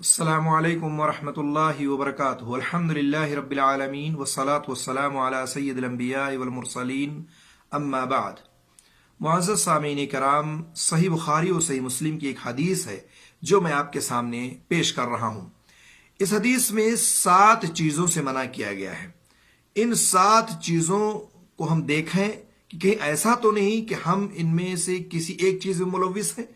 السلام علیکم ورحمۃ اللہ وبرکاتہ الحمد للہ رب العالمین والصلاة والسلام علی سید الانبیاء والمرسلین اما بعد۔ معزز سامعین کرام، صحیح بخاری اور صحیح مسلم کی ایک حدیث ہے جو میں آپ کے سامنے پیش کر رہا ہوں۔ اس حدیث میں 7 چیزوں سے منع کیا گیا ہے۔ ان 7 چیزوں کو ہم دیکھیں کہ کہیں ایسا تو نہیں کہ ہم ان میں سے کسی ایک چیز میں ملوث ہیں،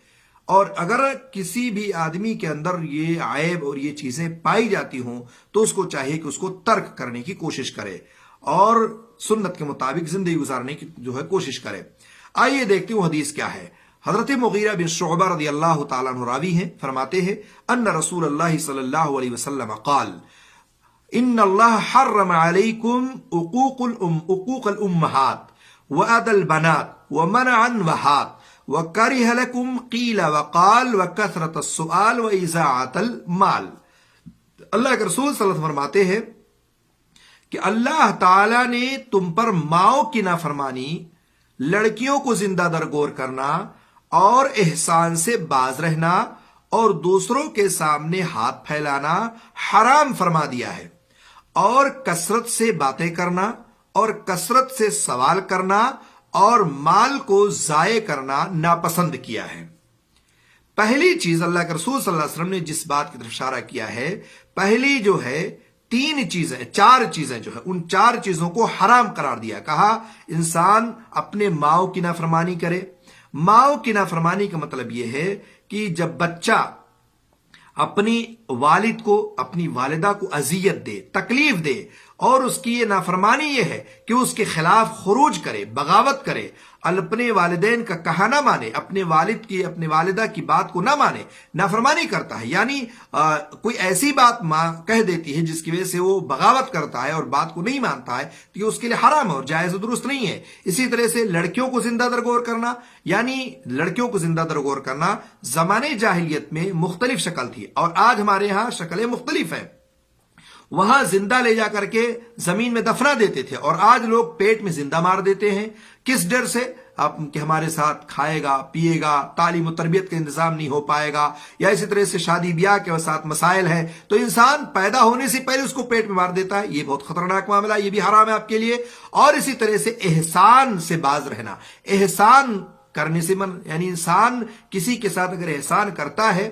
اور اگر کسی بھی آدمی کے اندر یہ عیب اور یہ چیزیں پائی جاتی ہوں تو اس کو چاہیے کہ اس کو ترک کرنے کی کوشش کرے اور سنت کے مطابق زندگی گزارنے کی کوشش کرے۔ آئیے دیکھتے ہیں حدیث کیا ہے۔ حضرت مغیرہ بن شعبہ رضی اللہ تعالیٰ عنہ راوی ہیں، فرماتے ہیں ان رسول اللہ صلی اللہ علیہ وسلم قال ان اللہ حرم علیکم عقوق الامہات وأذى البنات ومنع الوہات وَكَرِهَ لَكُمْ قِيلَ وَقَالَ وَكَثْرَةَ السُّؤَالِ وَإِضَاعَةَ الْمَالِ۔ اللہ کے رسول صلی اللہ علیہ وسلم فرماتے ہیں کہ اللہ تعالیٰ نے تم پر ماؤں کی نافرمانی، لڑکیوں کو زندہ درگور کرنا اور احسان سے باز رہنا اور دوسروں کے سامنے ہاتھ پھیلانا حرام فرما دیا ہے، اور کثرت سے باتیں کرنا اور کثرت سے سوال کرنا اور مال کو ضائع کرنا ناپسند کیا ہے۔ پہلی چیز اللہ کے رسول صلی اللہ علیہ وسلم نے جس بات کی طرف اشارہ کیا ہے، پہلی جو ہے 4 چیزیں جو ہے ان 4 چیزوں کو حرام قرار دیا۔ کہا انسان اپنے ماؤں کی نافرمانی کرے۔ ماؤں کی نافرمانی کا مطلب یہ ہے کہ جب بچہ اپنی والد کو، اپنی والدہ کو اذیت دے، تکلیف دے، اور اس کی یہ نافرمانی یہ ہے کہ اس کے خلاف خروج کرے، بغاوت کرے، اپنے والدین کا کہا نہ مانے، اپنے والد کی، اپنے والدہ کی بات کو نہ مانے، نافرمانی کرتا ہے، یعنی کوئی ایسی بات ماں کہہ دیتی ہے جس کی وجہ سے وہ بغاوت کرتا ہے اور بات کو نہیں مانتا ہے، تو یہ اس کے لیے حرام ہے اور جائز و درست نہیں ہے۔ اسی طرح سے لڑکیوں کو زندہ درگور کرنا، یعنی لڑکیوں کو زندہ درگور کرنا زمانے جاہلیت میں مختلف شکل تھی، اور آج ہمارے ہاں شکلیں مختلف ہیں۔ وہاں زندہ لے جا کر کے زمین میں دفنا دیتے تھے، اور آج لوگ پیٹ میں زندہ مار دیتے ہیں۔ کس ڈر سے؟ کہ ہمارے ساتھ کھائے گا، پیے گا، تعلیم و تربیت کا انتظام نہیں ہو پائے گا، یا اسی طرح سے شادی بیاہ کے ساتھ مسائل ہیں، تو انسان پیدا ہونے سے پہلے اس کو پیٹ میں مار دیتا ہے۔ یہ بہت خطرناک معاملہ ہے، یہ بھی حرام ہے آپ کے لیے۔ اور اسی طرح سے احسان سے باز رہنا، احسان کرنے سے یعنی انسان کسی کے ساتھ اگر احسان کرتا ہے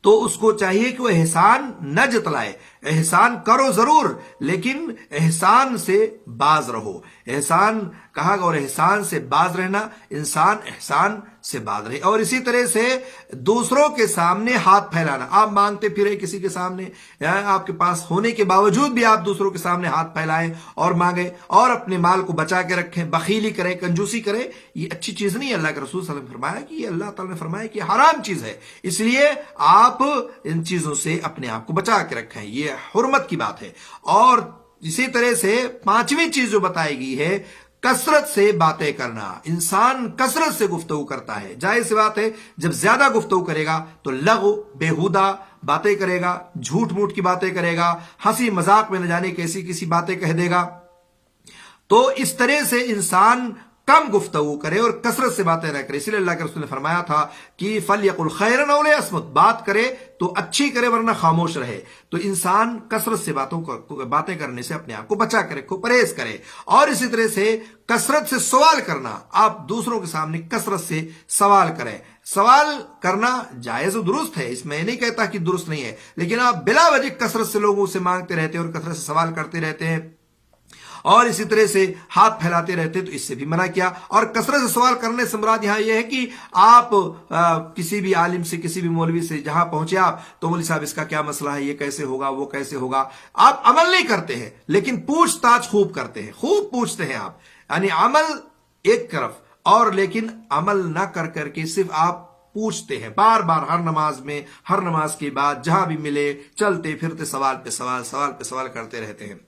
تو اس کو چاہیے کہ وہ احسان نہ جتلائے۔ احسان کرو ضرور، لیکن احسان سے باز رہو۔ احسان کہا اور احسان سے باز رہنا، انسان احسان سے باز رہے۔ اور اسی طرح سے دوسروں کے سامنے ہاتھ پھیلانا، آپ مانگتے پھرے کسی کے سامنے، یا آپ کے پاس ہونے کے باوجود بھی آپ دوسروں کے سامنے ہاتھ پھیلائیں اور مانگیں اور اپنے مال کو بچا کے رکھیں، بخیلی کریں، کنجوسی کریں، یہ اچھی چیز نہیں ہے۔ اللہ کے رسول صلی اللہ علیہ وسلم نے فرمایا کہ یہ اللہ تعالیٰ نے فرمایا کہ یہ حرام چیز ہے، اس لیے آپ ان چیزوں سے اپنے آپ کو بچا کے رکھیں، یہ حرمت کی بات ہے۔ اور اسی طرح سے 5ویں چیز جو بتائی گئی ہے، کثرت سے باتیں کرنا۔ انسان کثرت سے گفتگو کرتا ہے، جائز سی بات ہے، جب زیادہ گفتگو کرے گا تو لغو، بیہودہ باتیں کرے گا، جھوٹ موٹ کی باتیں کرے گا، ہنسی مذاق میں نہ جانے کیسی باتیں کہہ دے گا۔ تو اس طرح سے انسان کم گفتگو کرے اور کثرت سے باتیں نہ کرے۔ اس لیے اللہ کے رسول نے فرمایا تھا کہ فَلْيَقُلْ خَيْرًا أَوْ لِيَصْمُتْ، بات کرے تو اچھی کرے ورنہ خاموش رہے۔ تو انسان کثرت سے باتیں کرنے سے اپنے آپ کو بچا کے رکھو، پرہیز کرے۔ اور اسی طرح سے کثرت سے سوال کرنا، آپ دوسروں کے سامنے کثرت سے سوال کریں۔ سوال کرنا جائز و درست ہے، اس میں نہیں کہتا کہ درست نہیں ہے، لیکن آپ بلا وجہ کثرت سے لوگوں سے مانگتے رہتے ہیں اور کثرت سے سوال کرتے رہتے ہیں اور اسی طرح سے ہاتھ پھیلاتے رہتے، تو اس سے بھی منع کیا۔ اور کثرت سے سوال کرنے سے مراد یہاں یہ ہے کہ آپ کسی بھی عالم سے، کسی بھی مولوی سے جہاں پہنچے آپ، تو مولوی صاحب اس کا کیا مسئلہ ہے، یہ کیسے ہوگا، وہ کیسے ہوگا، آپ عمل نہیں کرتے ہیں لیکن پوچھ تاچھ خوب کرتے ہیں، خوب پوچھتے ہیں آپ، یعنی عمل ایک طرف اور لیکن عمل نہ کر کے صرف آپ پوچھتے ہیں بار بار، ہر نماز میں، ہر نماز کے بعد، جہاں بھی ملے، چلتے پھرتے سوال پہ سوال، سوال پہ سوال کرتے رہتے ہیں۔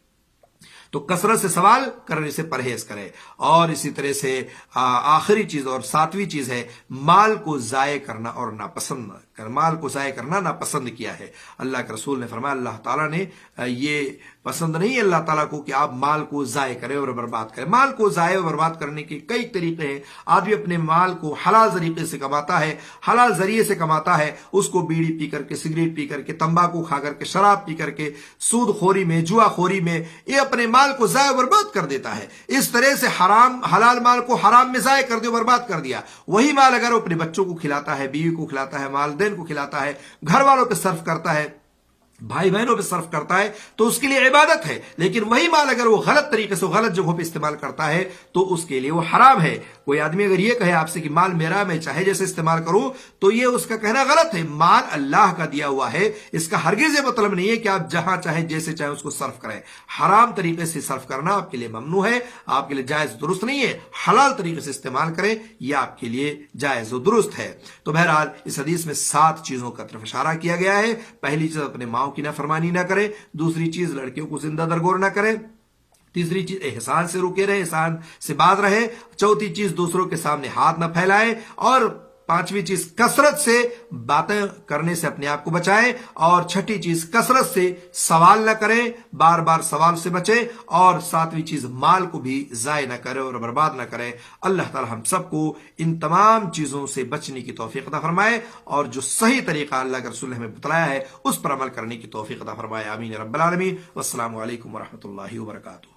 تو کثرت سے سوال کرنے سے پرہیز کرے۔ اور اسی طرح سے آخری چیز اور 7ویں چیز ہے مال کو ضائع کرنا اور ناپسند مال کو ضائع کرنا ناپسند کیا ہے۔ اللہ کے رسول نے فرمایا اللہ تعالیٰ نے یہ پسند نہیں ہے اللہ تعالیٰ کو کہ آپ مال کو ضائع کریں اور برباد کریں۔ مال کو ضائع اور برباد کرنے کے کئی طریقے ہیں۔ آدمی اپنے مال کو حلال طریقے سے کماتا ہے، حلال ذریعے سے کماتا ہے، اس کو بیڑی پی کر کے، سگریٹ پی کر کے، تمباکو کھا کر کے، شراب پی کر کے، سود خوری میں، جوا خوری میں یہ اپنے مال کو ضائع و برباد کر دیتا ہے۔ اس طرح سے حلال مال کو حرام میں ضائع کر دیا، برباد کر دیا۔ وہی مال اگر وہ اپنے بچوں کو کھلاتا ہے، بیوی کو کھلاتا ہے، والدین کو کھلاتا ہے، گھر والوں پہ صرف کرتا ہے، بھائی بہنوں پہ صرف کرتا ہے تو اس کے لیے عبادت ہے۔ لیکن وہی مال اگر وہ غلط طریقے سے غلط جگہوں پہ استعمال کرتا ہے تو اس کے لیے وہ حرام ہے۔ کوئی آدمی اگر یہ کہے آپ سے کہ مال میرا، میں چاہے جیسے استعمال کروں، تو یہ اس کا کہنا غلط ہے۔ مال اللہ کا دیا ہوا ہے، اس کا ہرگز یہ مطلب نہیں ہے کہ آپ جہاں چاہے جیسے چاہے اس کو صرف کریں۔ حرام طریقے سے صرف کرنا آپ کے لیے ممنوع ہے، آپ کے لیے جائز درست نہیں ہے۔ حلال طریقے سے استعمال کریں، یہ آپ کے لیے جائز و درست ہے۔ تو بہرحال اس حدیث میں 7 چیزوں کا طرف اشارہ کیا گیا ہے۔ پہلی چیز اپنے ماں کی نافرمانی نہ کرے، دوسری چیز لڑکیوں کو زندہ درگور نہ کرے، تیسری چیز احسان سے روکے رہے، احسان سے باز رہے، چوتھی چیز دوسروں کے سامنے ہاتھ نہ پھیلائے، اور پانچویں چیز کثرت سے باتیں کرنے سے اپنے آپ کو بچائیں، اور چھٹی چیز کثرت سے سوال نہ کریں، بار بار سوال سے بچیں، اور ساتویں چیز مال کو بھی ضائع نہ کرے اور برباد نہ کرے۔ اللہ تعالی ہم سب کو ان تمام چیزوں سے بچنے کی توفیق عطا فرمائے، اور جو صحیح طریقہ اللہ کے رسول نے ہمیں بتلایا ہے اس پر عمل کرنے کی توفیق عطا فرمائے۔ آمین رب العالمین۔ والسلام علیکم ورحمۃ اللہ وبرکاتہ۔